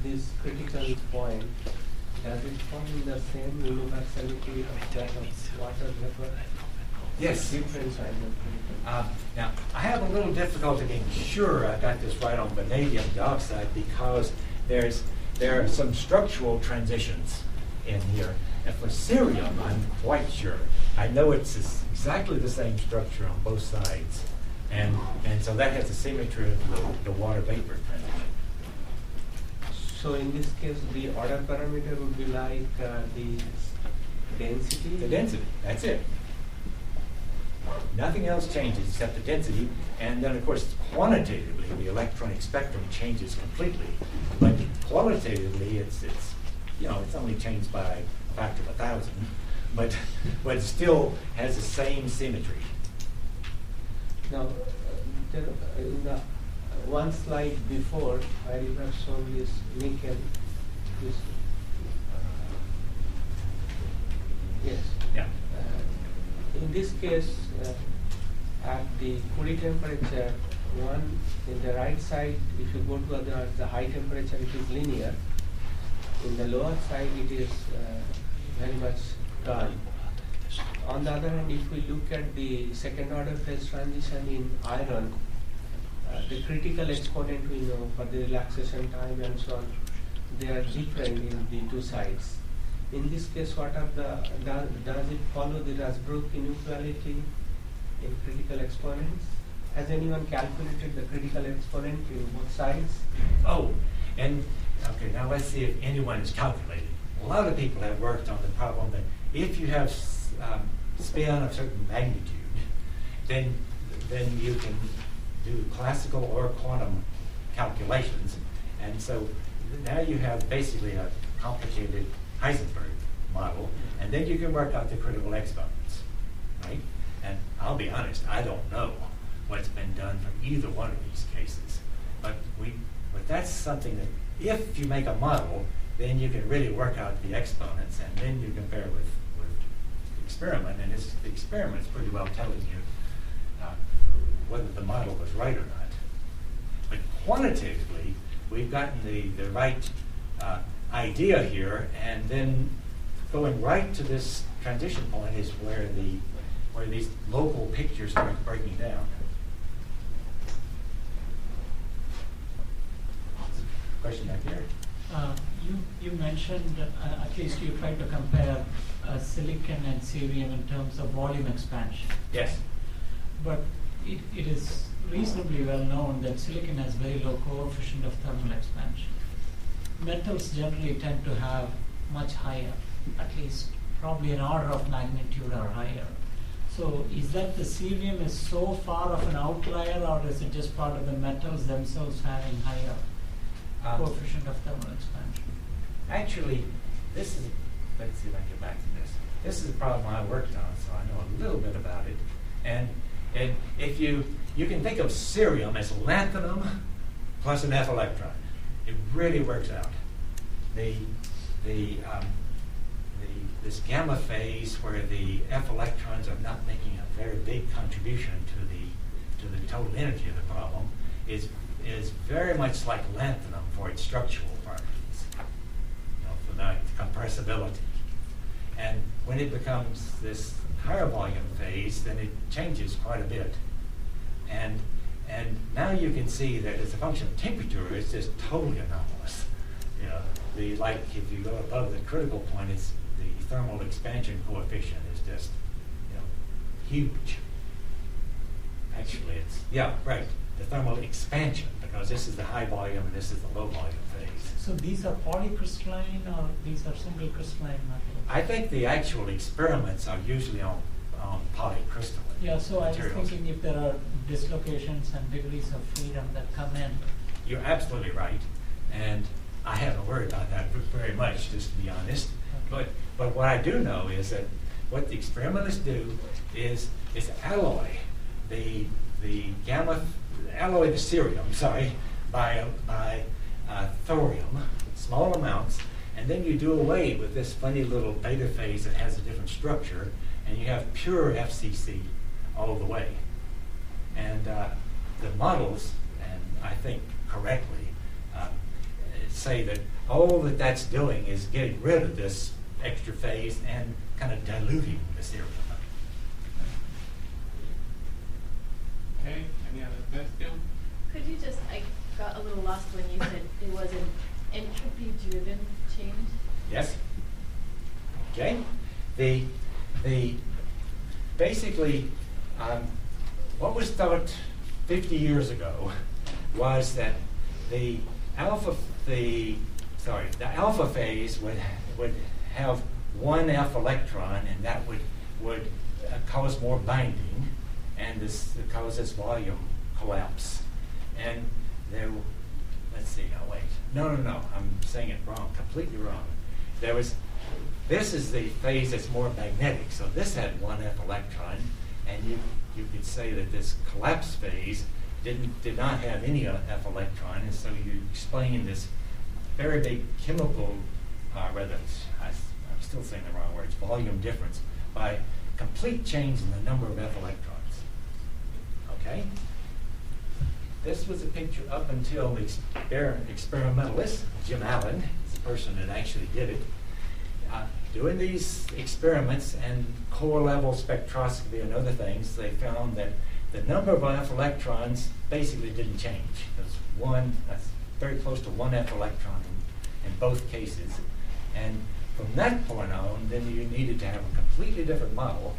this critical point, does it fall in the same universality of that of water vapor? Yes. Different kind of critical. Now, I have a little difficulty being sure I got this right on vanadium dioxide because there are some structural transitions in here. And for cerium, I'm quite sure. I know it's exactly the same structure on both sides. And so that has the symmetry of the water vapor transition. So in this case, the order parameter would be like the density? The density, that's it. Nothing else changes except the density, and then of course quantitatively the electronic spectrum changes completely. But qualitatively it's only changed by a factor of 1,000, but it still has the same symmetry. Now, in the one slide before, I have shown this nickel. This, yes. Yeah. In this case, at the Curie temperature, one in the right side, if you go to the high temperature, it is linear. In the lower side, it is very much dull. On the other hand, if we look at the second order phase transition in iron, the critical exponent we know for the relaxation time and so on, they are different in the two sides. In this case, what are does it follow the Rasbrook inequality in critical exponents? Has anyone calculated the critical exponent in both sides? Oh, and okay, now let's see if anyone has calculated. A lot of people have worked on the problem that if you have spin of a certain magnitude, then you can do classical or quantum calculations. And so now you have basically a complicated Heisenberg model, and then you can work out the critical exponents, right? And I'll be honest, I don't know what's been done for either one of these cases, but that's something that if you make a model, then you can really work out the exponents, and then you compare with the experiment, and the experiment's pretty well telling you whether the model was right or not. But quantitatively, we've gotten the right idea here, and then going right to this transition point is where these local pictures start breaking down. Question back here. You mentioned, at least you tried to compare silicon and cerium in terms of volume expansion. Yes. But it is reasonably well known that silicon has very low coefficient of thermal expansion. Metals generally tend to have much higher, at least probably an order of magnitude or higher. So is that the cerium is so far of an outlier, or is it just part of the metals themselves having higher coefficient of thermal expansion? Actually, let's see if I can get back to this. This is a problem I worked on, so I know a little bit about it. And if you can think of cerium as lanthanum plus an F electron. It really works out. This gamma phase where the F electrons are not making a very big contribution to the total energy of the problem is very much like lanthanum for its structural properties, for the compressibility. And when it becomes this higher volume phase, then it changes quite a bit. And now you can see that as a function of temperature, it's just totally anomalous. Like if you go above the critical point, it's the thermal expansion coefficient is just huge. Actually, it's the thermal expansion, because this is the high volume and this is the low volume phase. So these are polycrystalline or these are single crystalline metals? I think the actual experiments are usually on polycrystalline. Yeah, so materials. I was thinking if there are dislocations and degrees of freedom that come in. You're absolutely right, and I haven't worried about that very much, just to be honest. Okay. But what I do know is that what the experimentalists do is alloy the cerium, by thorium, small amounts, and then you do away with this funny little beta phase that has a different structure, and you have pure FCC all the way. And the models, and I think correctly, say that all that that's doing is getting rid of this extra phase and kind of diluting the serum. Okay, any other question? Could you just, I got a little lost when you said it was an entropy-driven change? Yes. Okay. The basically what was thought 50 years ago was that the alpha phase would have one F electron, and that would cause more binding, and this causes volume collapse. And there, let's see, no, wait. No, I'm saying it wrong, completely wrong. This is the phase that's more magnetic, so this had one F electron, and you could say that this collapse phase did not have any F electron, and so you explain this very big chemical, I'm still saying the wrong words, volume difference, by complete change in the number of F electrons. Okay? This was a picture up until the experimentalist, Jim Allen, is the person that actually did it, doing these experiments and core level spectroscopy and other things. They found that the number of F electrons basically didn't change. That's very close to one F electron in both cases. And from that point on, then you needed to have a completely different model.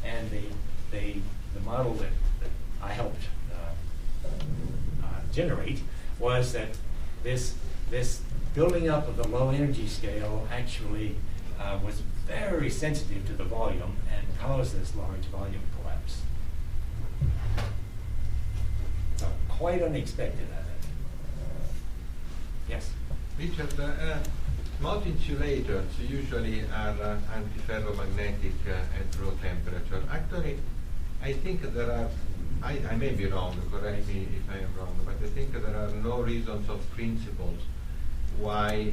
And the model that I helped generate was that this building up of the low energy scale actually was very sensitive to the volume and caused this large volume collapse. So quite unexpected, I think. Yes? Richard, most insulators usually are antiferromagnetic at low temperature. Actually, I think there are, I may be wrong, correct me if I am wrong, but I think there are no reasons of principles why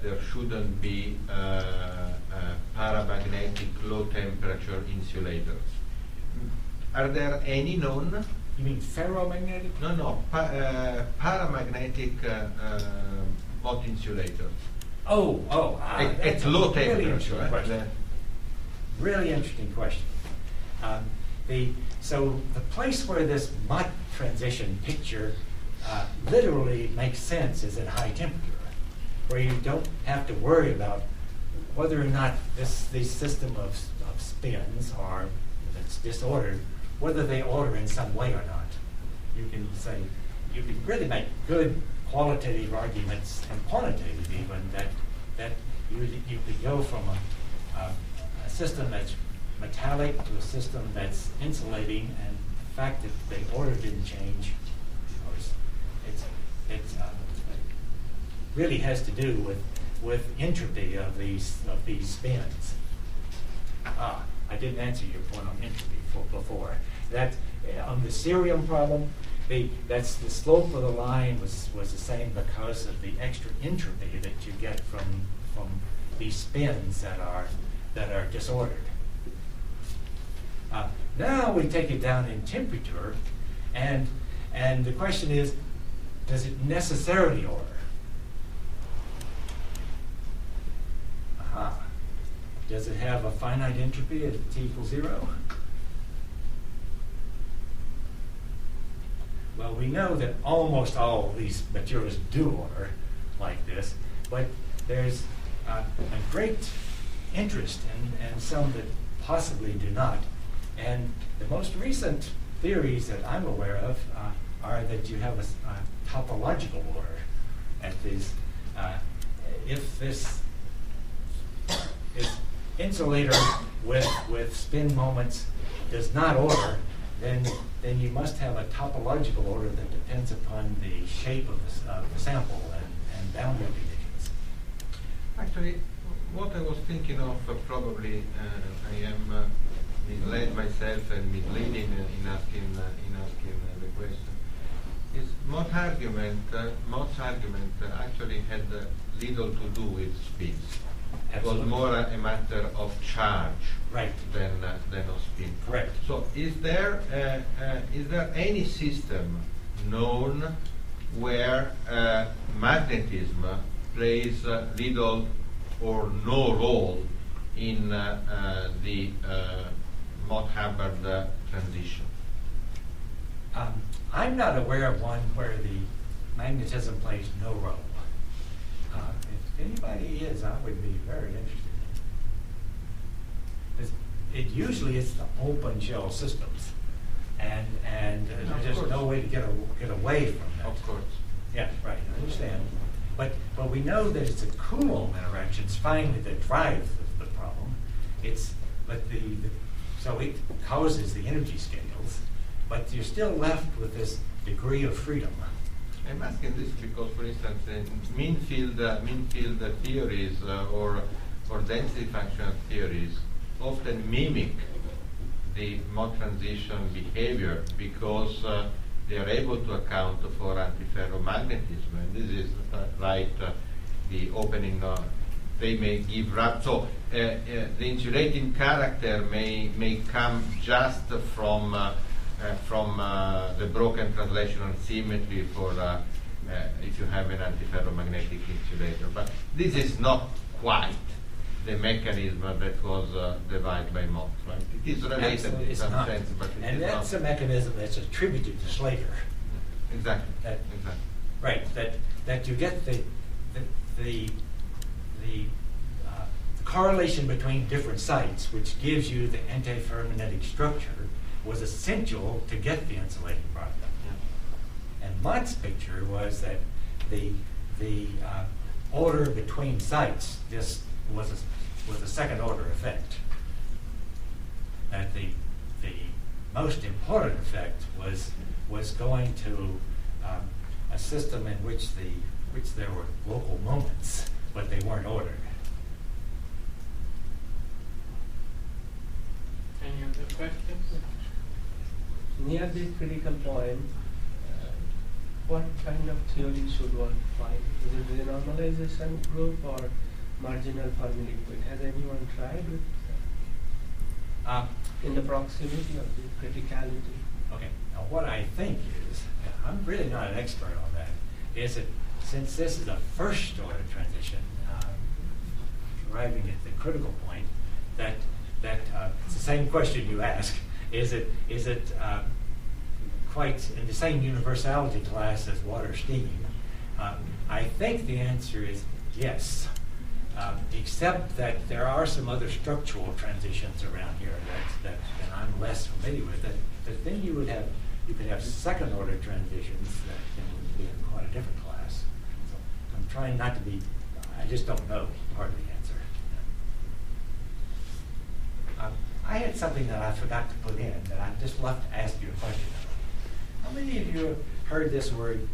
there shouldn't be paramagnetic low temperature insulators. Are there any known? You mean ferromagnetic? No, paramagnetic hot insulators. That's At low a really temperature. interesting question. Really interesting question. So the place where this Mott transition picture literally makes sense is at high temperature, where you don't have to worry about whether or not this system of spins are that's disordered, whether they order in some way or not. You can really make good qualitative arguments and quantitative even that you could go from a system that's metallic to a system that's insulating, and the fact that the order didn't change, it really has to do with entropy of these spins. I didn't answer your point on entropy before. That on the cerium problem, that's the slope of the line was the same because of the extra entropy that you get from these spins that are disordered. Now we take it down in temperature, and the question is, does it necessarily order? Does it have a finite entropy at T equals 0? Well, we know that almost all of these materials do order like this, but there's a great interest and some that possibly do not. And the most recent theories that I'm aware of are that you have a topological order at these. If this insulator with spin moments does not order, then you must have a topological order that depends upon the shape of the sample and boundary conditions. Actually, what I was thinking of, probably I am misled myself and misleading in asking the question, is Mott's argument actually had little to do with spins. Absolutely. It was more a matter of charge, right, than of spin. Correct. So is there any system known where magnetism plays little or no role in the Mott-Hubbard transition. I'm not aware of one where the magnetism plays no role. If anybody is, I would be very interested. It usually is the open shell systems, and there's just no way to get away from that. Of course. Yeah, right. I understand. But we know that it's the Coulomb interactions finally that drive the problem. So it causes the energy scales, but you're still left with this degree of freedom. I'm asking this because, for instance, in mean field theories or density function theories often mimic the Mott transition behavior because they are able to account for antiferromagnetism, and this is the opening. They may give rise. So the insulating character may come just from the broken translational symmetry for if you have an antiferromagnetic insulator. But this is not quite the mechanism that was devised by Mott, right? It is related Absolutely, in it's some not. sense, but it and is that's not. a mechanism that's attributed to Slater. Exactly. Exactly. Right. That you get the correlation between different sites, which gives you the antiferromagnetic structure, was essential to get the insulating product. Yeah. And Mott's picture was that the order between sites just was a second order effect. That the most important effect was going to a system in which there were local moments, but they weren't ordered. Any other questions? Near the critical point, what kind of theory should one find? Is it the normalization group or marginal Fermi liquid? Has anyone tried with in the proximity of the criticality? Okay, now what I think is, I'm really not an expert on that, is that since this is a first order transition, arriving at the critical point, that it's the same question you ask. Is it quite in the same universality class as water steaming? I think the answer is yes, except that there are some other structural transitions around here that I'm less familiar with. That then you could have second order transitions that would be in quite a different class. So I'm trying not to be. I just don't know part of the answer. I had something that I forgot to put in that I'd just love to ask you a question about. How many of you have heard this word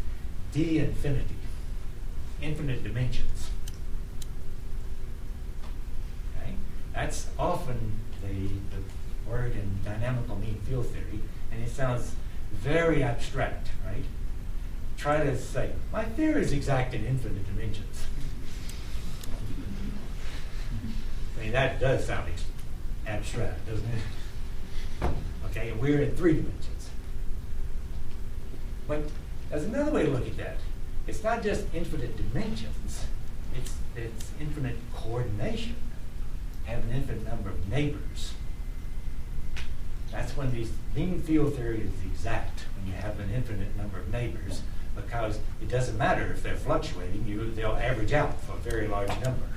D-infinity, infinite dimensions? Okay, that's often the word in dynamical mean field theory, and it sounds very abstract, right? Try to say, my theory is exact in infinite dimensions. I mean, that does sound abstract, doesn't it? Okay, and we're in 3 dimensions. But there's another way to look at that. It's not just infinite dimensions, it's infinite coordination. Have an infinite number of neighbors. That's when these mean field theory is exact, when you have an infinite number of neighbors, because it doesn't matter if they're fluctuating, they'll average out for a very large number.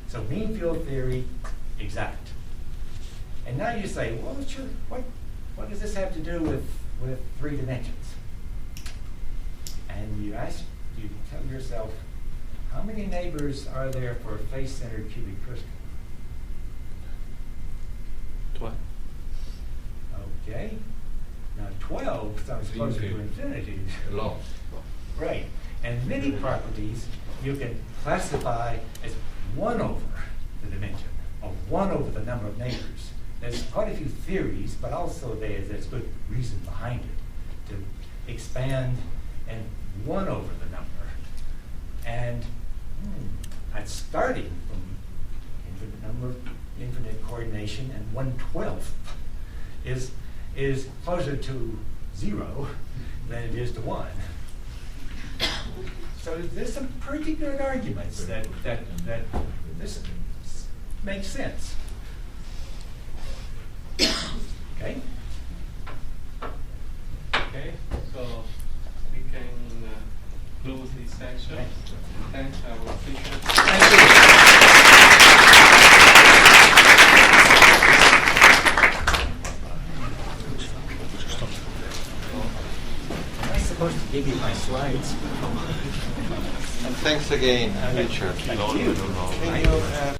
So mean field theory, exact. And now you say, well, sure, what does this have to do with 3 dimensions? And you tell yourself, how many neighbors are there for a face-centered cubic crystal? 12. Okay. Now 12 sounds closer to infinity. A lot. Right. And many properties you can classify as 1 over the dimension, or 1 over the number of neighbors. There's quite a few theories, but also there's good reason behind it to expand and 1 over the number. And that's starting from infinite number, infinite coordination, and 1/12 is closer to 0 than it is to 1. So there's some pretty good arguments that this makes sense. Okay? Okay, so we can close this section. Thanks our speakers. Thank you. Am I supposed to give you my slides? And thanks again, Okay. Richard. Thank you. Can you